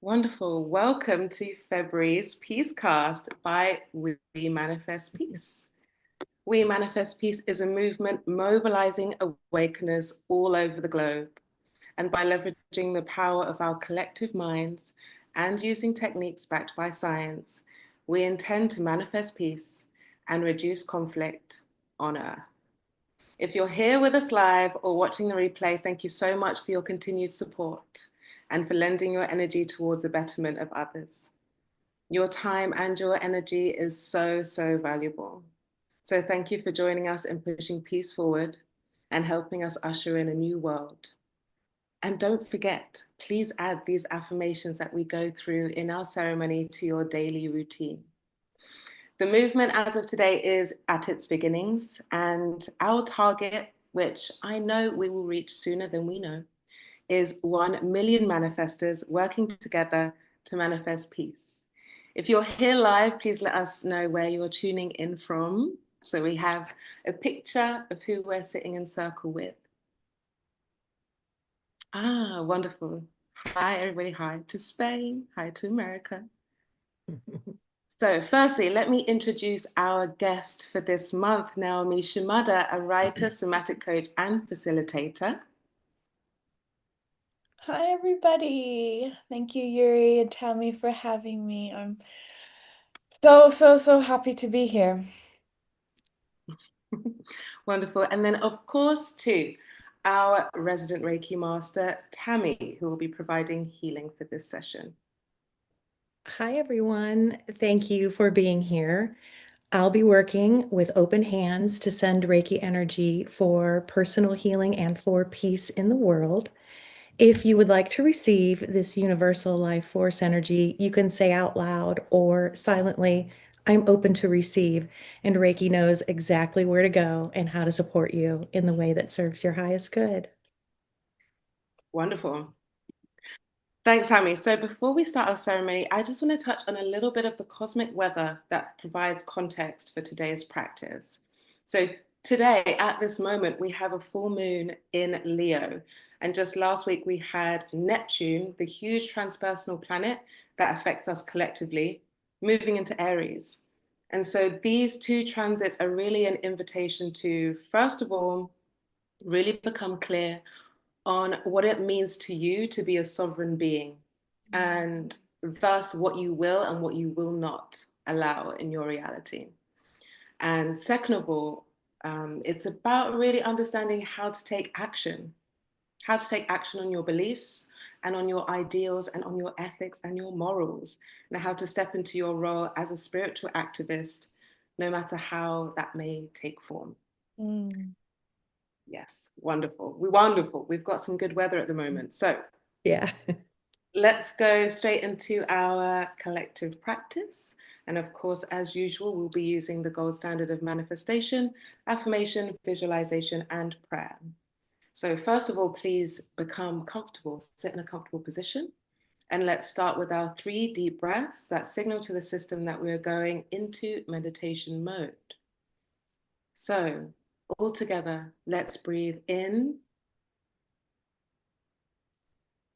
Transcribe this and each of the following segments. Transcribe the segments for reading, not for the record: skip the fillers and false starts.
Wonderful. Welcome to February's PeaceCast by We Manifest Peace. We Manifest Peace is a movement mobilizing awakeners all over the globe. And by leveraging the power of our collective minds and using techniques backed by science, we intend to manifest peace and reduce conflict on Earth. If you're here with us live or watching the replay, thank you so much for your continued support and for lending your energy towards the betterment of others. Your time and your energy is so, so valuable. So thank you for joining us in pushing peace forward and helping us usher in a new world. And don't forget, please add these affirmations that we go through in our ceremony to your daily routine. The movement as of today is at its beginnings, and our target, which I know we will reach sooner than we know, is 1 million manifestors working together to manifest peace. If you're here live, please let us know where you're tuning in from. So we have a picture of who we're sitting in circle with. Ah, wonderful. Hi, everybody. Hi to Spain. Hi to America. So firstly, let me introduce our guest for this month, Naomi Shimada, a writer, somatic coach, and facilitator. Hi, everybody. Thank you, Yuri and Tammy, for having me. I'm so happy to be here. Wonderful. And then, of course, too, our resident Reiki master, Tammy, who will be providing healing for this session. Hi, everyone. Thank you for being here. I'll be working with open hands to send Reiki energy for personal healing and for peace in the world. If you would like to receive this universal life force energy, you can say out loud or silently, I'm open to receive. And Reiki knows exactly where to go and how to support you in the way that serves your highest good. Wonderful. Thanks, Tammy. So before we start our ceremony, I just want to touch on a little bit of the cosmic weather that provides context for today's practice. So today, at this moment, we have a full moon in Leo. And just last week, we had Neptune, the huge transpersonal planet that affects us collectively, moving into Aries. And so these two transits are really an invitation to, first of all, really become clear on what it means to you to be a sovereign being, and thus what you will and what you will not allow in your reality. And second of all, it's about really understanding how to take action on your beliefs and on your ideals and on your ethics and your morals, and how to step into your role as a spiritual activist, no matter how that may take form. Yes, wonderful. Wonderful. We've got some good weather at the moment. So Yeah. let's go straight into our collective practice. And of course, as usual, we'll be using the gold standard of manifestation, affirmation, visualization, and prayer. So first of all, please become comfortable, sit in a comfortable position. And let's start with our 3 deep breaths that signal to the system that we're going into meditation mode. So all together, let's breathe in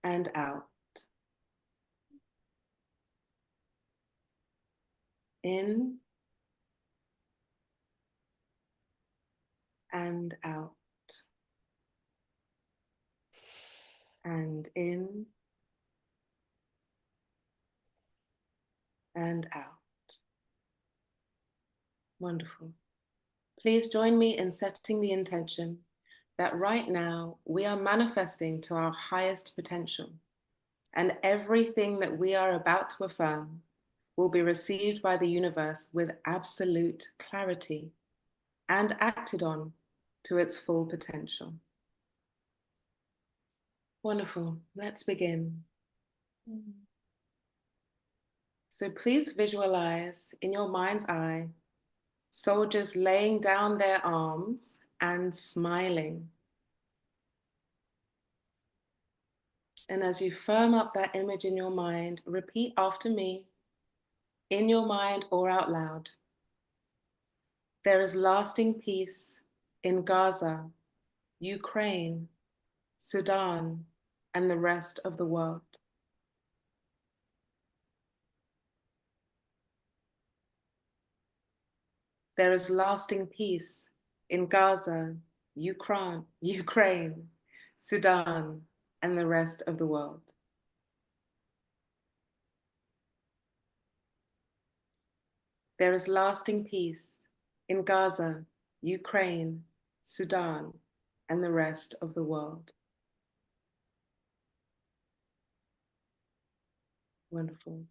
and out. In and out. And in and out. Wonderful. Please join me in setting the intention that right now we are manifesting to our highest potential, and everything that we are about to affirm will be received by the universe with absolute clarity and acted on to its full potential. Wonderful. Let's begin. So please visualize in your mind's eye soldiers laying down their arms and smiling. And as you firm up that image in your mind, repeat after me, in your mind or out loud. There is lasting peace in Gaza, Ukraine, Sudan, and the rest of the world. There is lasting peace in Gaza, Ukraine, Sudan, and the rest of the world. There is lasting peace in Gaza, Ukraine, Sudan, and the rest of the world. Wonderful.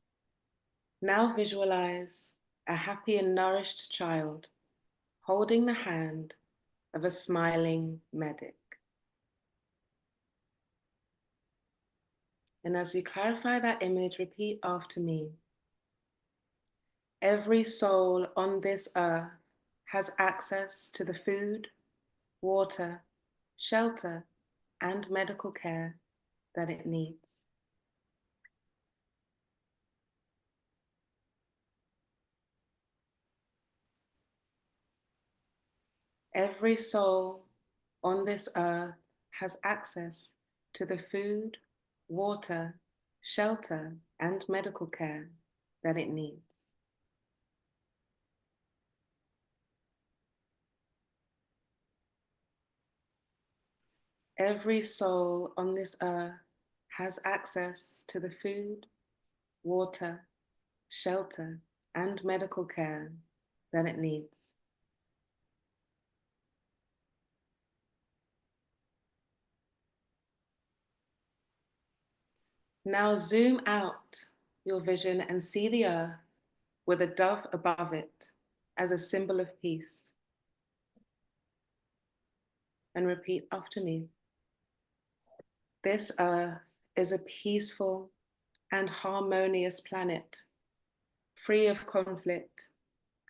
Now visualize a happy and nourished child holding the hand of a smiling medic. And as we clarify that image, repeat after me. Every soul on this earth has access to the food, water, shelter, and medical care that it needs. Every soul on this earth has access to the food, water, shelter, and medical care that it needs. Every soul on this earth has access to the food, water, shelter, and medical care that it needs. Now zoom out your vision and see the earth with a dove above it as a symbol of peace. And repeat after me. This earth is a peaceful and harmonious planet, free of conflict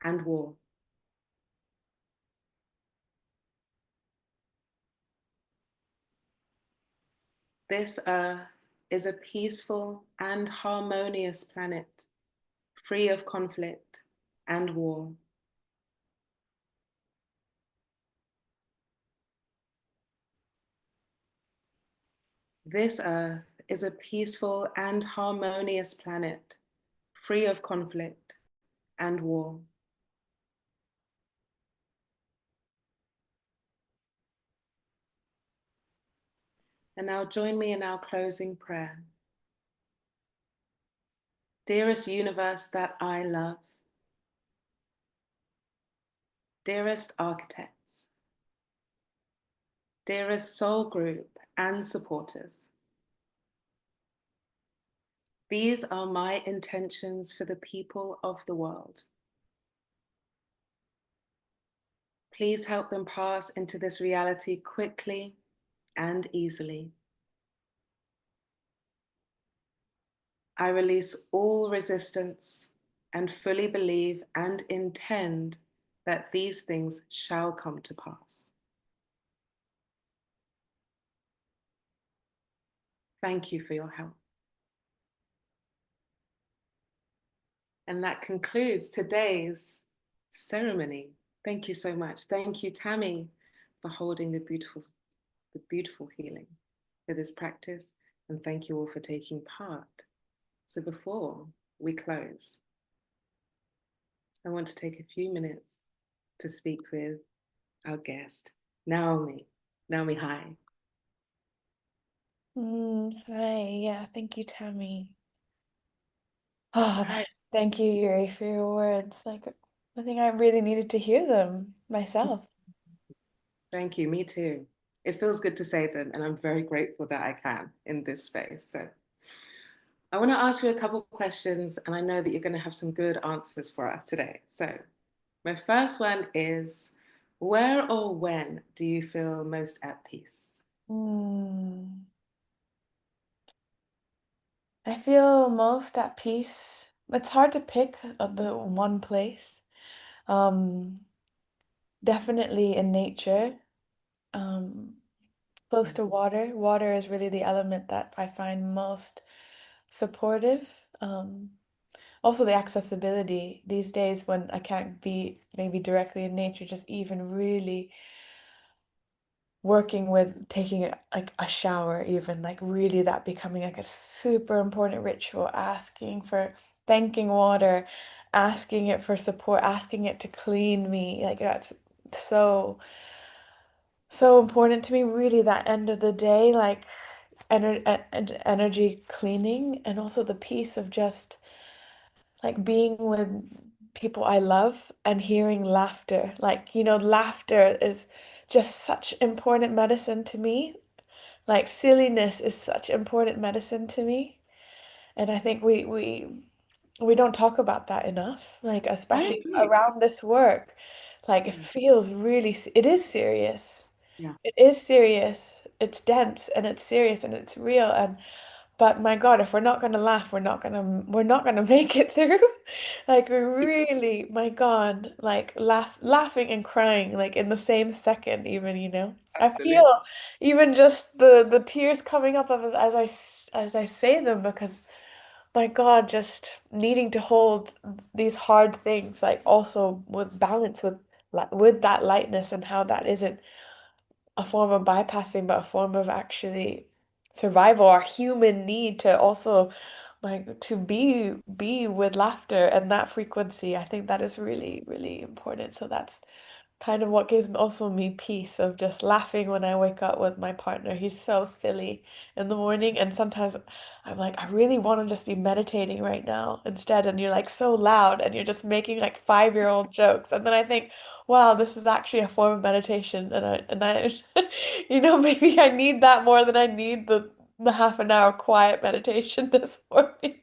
and war. This earth is a peaceful and harmonious planet, free of conflict and war. This earth is a peaceful and harmonious planet, free of conflict and war. And now join me in our closing prayer. Dearest universe that I love, dearest architects, dearest soul group and supporters, these are my intentions for the people of the world. Please help them pass into this reality quickly and easily. I release all resistance and fully believe and intend that these things shall come to pass. Thank you for your help. And that concludes today's ceremony. Thank you so much. Thank you, Tammy, for holding the beautiful healing for this practice. And thank you all for taking part. So before we close, I want to take a few minutes to speak with our guest, Naomi. Naomi, hi. Hi, yeah, thank you, Tammy. Oh, Hi. thank you, Yuri, for your words. Like, I think I really needed to hear them myself. Thank you, me too. It feels good to say them, and I'm very grateful that I can in this space. So I want to ask you a couple of questions, and I know that you're going to have some good answers for us today. So my first one is, where or when do you feel most at peace? I feel most at peace. It's hard to pick the one place. Um, Definitely in nature. Close to water. Water is really the element that I find most supportive. Also the accessibility these days when I can't be maybe directly in nature, just even really working with taking like a shower, even like really that becoming like a super important ritual, asking for thanking water asking it for support, asking it to clean me. Like that's so, so important to me, really, that end of the day, like energy cleaning, and also the peace of just like being with people I love and hearing laughter. Like, laughter is just such important medicine to me. Like silliness is such important medicine to me. And I think we don't talk about that enough. Like I especially agree. around this work. Like it Yeah. feels really it is serious. Yeah. It is serious. It's dense and it's serious and it's real, and but my God, if we're not gonna laugh, we're not gonna make it through. Like we really, my God, like laughing and crying like in the same second, even. I Absolutely. feel even just the tears coming up as I say them, because my God, just needing to hold these hard things, like also with balance, with that lightness, and how that isn't a form of bypassing, but a form of actually survival, our human need to also like to be with laughter and that frequency. I think that is really, really important. So that's kind of what gives also me peace, of just laughing when I wake up with my partner. He's so silly in the morning, and sometimes I'm like, I really want to just be meditating right now instead. And you're like so loud and you're just making like 5-year-old jokes. And then I think, wow, this is actually a form of meditation. And I maybe I need that more than I need the half an hour quiet meditation this morning.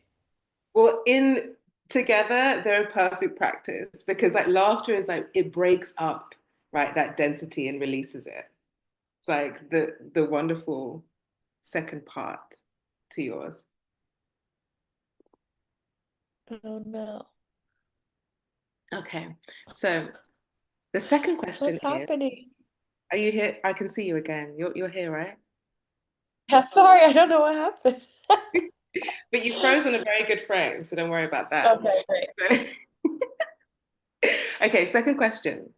Well, in together, they're a perfect practice because like laughter is like it breaks up, right, that density and releases it. It's like the wonderful second part to yours. Oh no. Okay. So the second question What's is, happening? are you here? I can see you again. You're here, right? Yeah, sorry, I don't know what happened. But you froze in a very good frame, so don't worry about that. Okay, great. Okay, second question.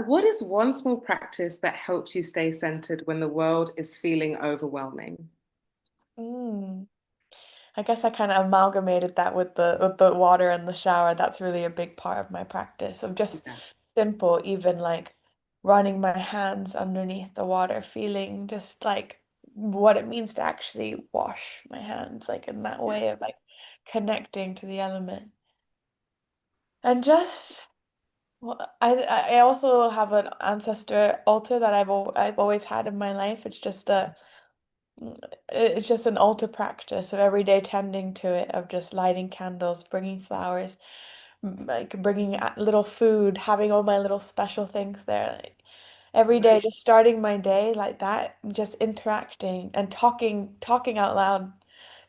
What is one small practice that helps you stay centered when the world is feeling overwhelming? Mm. I guess I kind of amalgamated that with the water and the shower. That's really a big part of my practice of just Yeah, simple, even like running my hands underneath the water, feeling just like what it means to actually wash my hands, like in that yeah. way of like connecting to the element. And just I also have an ancestor altar that I've always had in my life. It's just an altar practice of every day tending to it, of just lighting candles, bringing flowers, like bringing little food, having all my little special things there. Like, every day, just starting my day like that, just interacting and talking out loud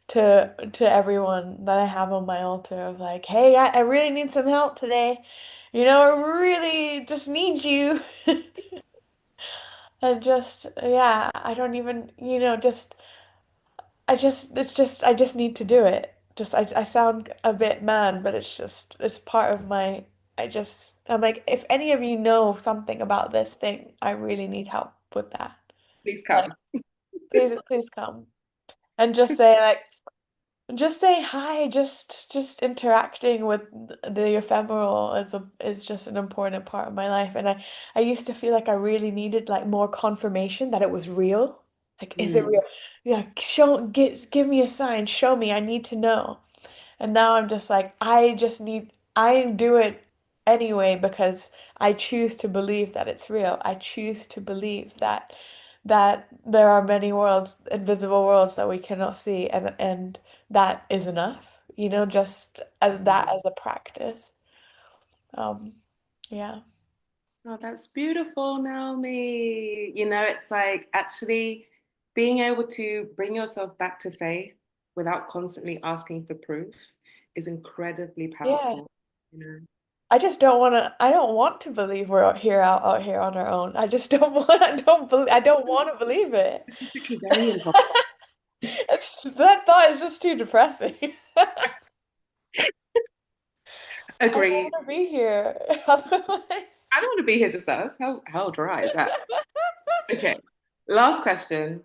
to everyone that I have on my altar, of like, hey, I really need some help today. I really just need you. And just, yeah, I don't even, just I just need to do it. I sound a bit mad, but it's part of my, I'm like, if any of you know something about this thing, I really need help with that. Please Like, come. please come. And just say hi, just interacting with the ephemeral is just an important part of my life. And I used to feel like I really needed like more confirmation that it was real. Like, is it Mm, real? Yeah, give me a sign, show me, I need to know. And now I'm just like, I do it anyway because I choose to believe that it's real. I choose to believe that there are many worlds, invisible worlds that we cannot see, and that is enough, just as that as a practice. Um, yeah. oh, that's beautiful, Naomi. It's like actually being able to bring yourself back to faith without constantly asking for proof is incredibly Yeah. powerful. You know, I don't want to believe we're out here on our own. I just don't want, I don't want to believe it. statistically very impossible. That thought is just too depressing. I don't Agreed. want to be here otherwise. I don't want to be here just us. How dry is that? Okay. Last question.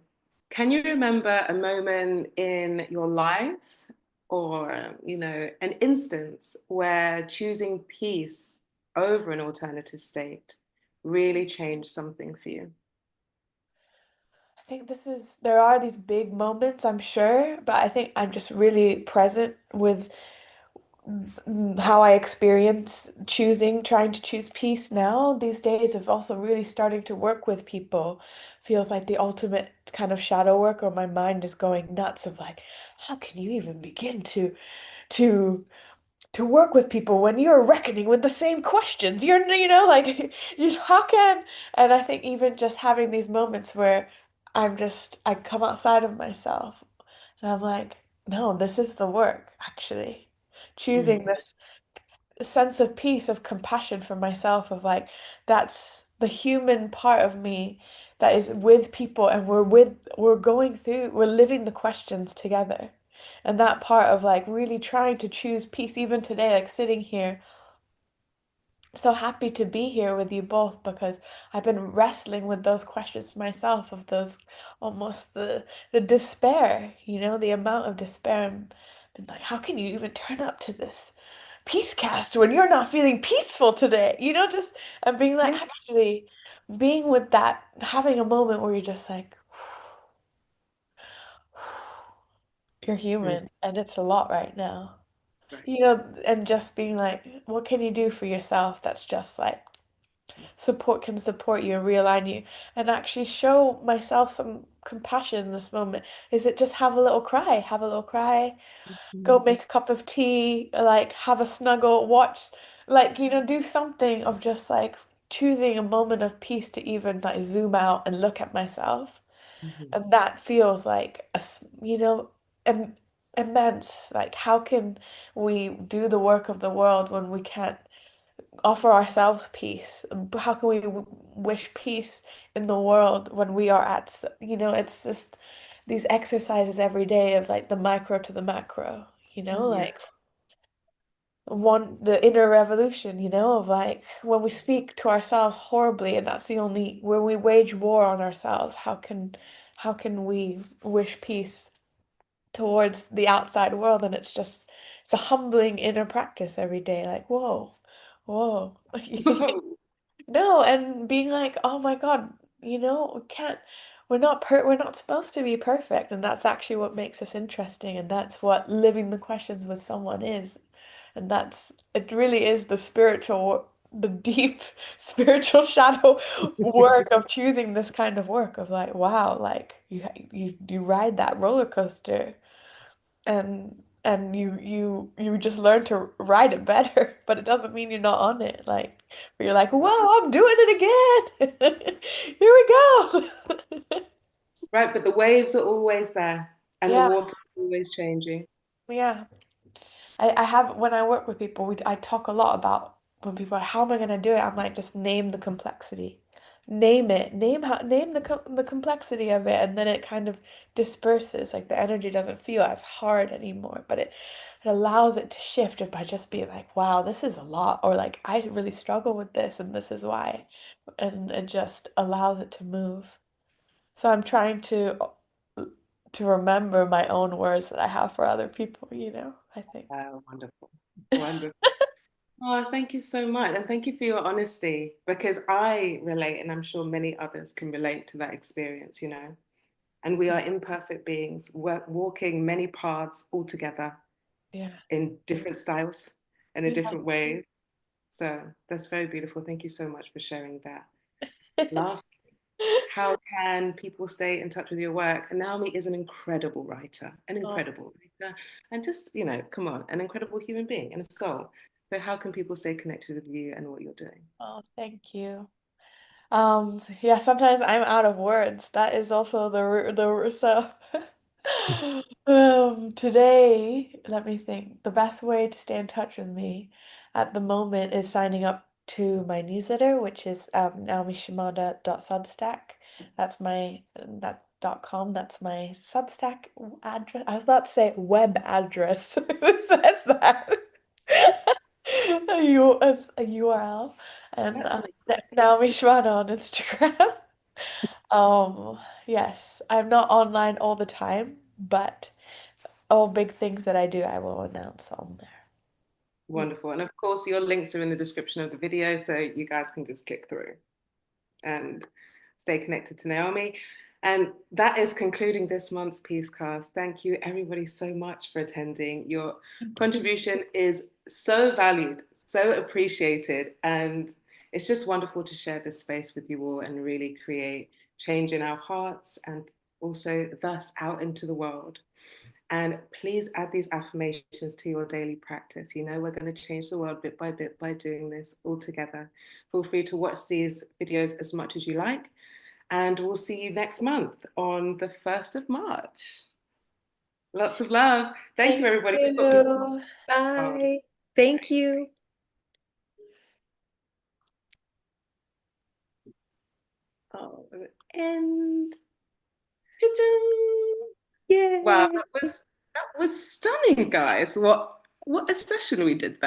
Can you remember a moment in your life or, an instance where choosing peace over an alternative state really changed something for you? I think there are these big moments, I'm sure, but I think I'm just really present with how I experience trying to choose peace now. These days of also really starting to work with people feels like the ultimate kind of shadow work, or my mind is going nuts of like, how can you even begin to to work with people when you're reckoning with the same questions? Like, how can, and I think even just having these moments where I come outside of myself and I'm like, no, this is the work, actually. Choosing Mm, this sense of peace, of compassion for myself, of like, that's the human part of me that is with people, and we're living the questions together. And that part of like really trying to choose peace, even today, like sitting here, so happy to be here with you both because I've been wrestling with those questions myself, of those almost the despair, the amount of despair, and been like, how can you even turn up to this PeaceCast when you're not feeling peaceful today? Just and being like, yeah. actually being with that, having a moment where you're just like, you're Mm, human and it's a lot right now. right. And just being like, what can you do for yourself that's just like can support you and realign you, and actually show myself some compassion in this moment? Is it just have a little cry, go Mhm. make a cup of tea, like have a snuggle, watch, like, do something of just like choosing a moment of peace to even like zoom out and look at myself. Mhm. And that feels like im immense. Like, how can we do the work of the world when we can't offer ourselves peace? How can we wish peace in the world when we are it's just these exercises every day of like the micro to the macro, Yeah. like the inner revolution, of like when we speak to ourselves horribly, and that's the only when we wage war on ourselves, how can we wish peace towards the outside world? And it's a humbling inner practice every day, like, whoa, whoa. No, and being like, oh my God, we can't, we're not supposed to be perfect. And that's actually what makes us interesting. And that's what living the questions with someone is. And it really is the deep spiritual shadow work of choosing this kind of work of like, wow, like you ride that roller coaster, and you just learn to ride it better, but it doesn't mean you're not on it. Like, where you're like, whoa, I'm doing it again. Here we go. Right, but the waves are always there and the Yeah, water's always changing. yeah. I have when I work with people, I talk a lot about when people are, how am I going to do it? I'm like, just name the complexity. Name it. Name the complexity of it, and then it kind of disperses. Like the energy doesn't feel as hard anymore, but it allows it to shift it by just being like, wow, this is a lot, or like, I really struggle with this and this is why. And it just allows it to move. So I'm trying to remember my own words that I have for other people, I think. Oh, wonderful. Wonderful. Oh, thank you so much. And thank you for your honesty because I relate, and I'm sure many others can relate to that experience. And we are imperfect beings walking many paths all together Yeah. in different styles and in Yeah. different ways. So that's very beautiful. Thank you so much for sharing that. Last, how can people stay in touch with your work? And Naomi is an Oh, incredible writer, and just, come on, an incredible human being and a soul. So how can people stay connected with you and what you're doing? oh, thank you. Yeah, sometimes I'm out of words. That is also so today, let me think. The best way to stay in touch with me at the moment is signing up to my newsletter, which is naomishimada.substack. That.com. That's my Substack address. I was about to say web address. Who says that? A URL. And That's an Naomi Shimada on Instagram. Um, yes, I'm not online all the time, but all big things that I do, I will announce on there. Wonderful. And of course, your links are in the description of the video, so you guys can just click through and stay connected to Naomi. And that is concluding this month's PeaceCast. Thank you, everybody, so much for attending. Your contribution is so valued, so appreciated. And it's just wonderful to share this space with you all and really create change in our hearts and also thus out into the world. And please add these affirmations to your daily practice. You know, we're going to change the world bit by doing this all together. Feel free to watch these videos as much as you like. And we'll see you next month on the 1st of March. Lots of love. Thank you, everybody. You. Bye. Thank you. Oh, and ta-ding. Yay. Wow, that was stunning, guys. What a session we did that.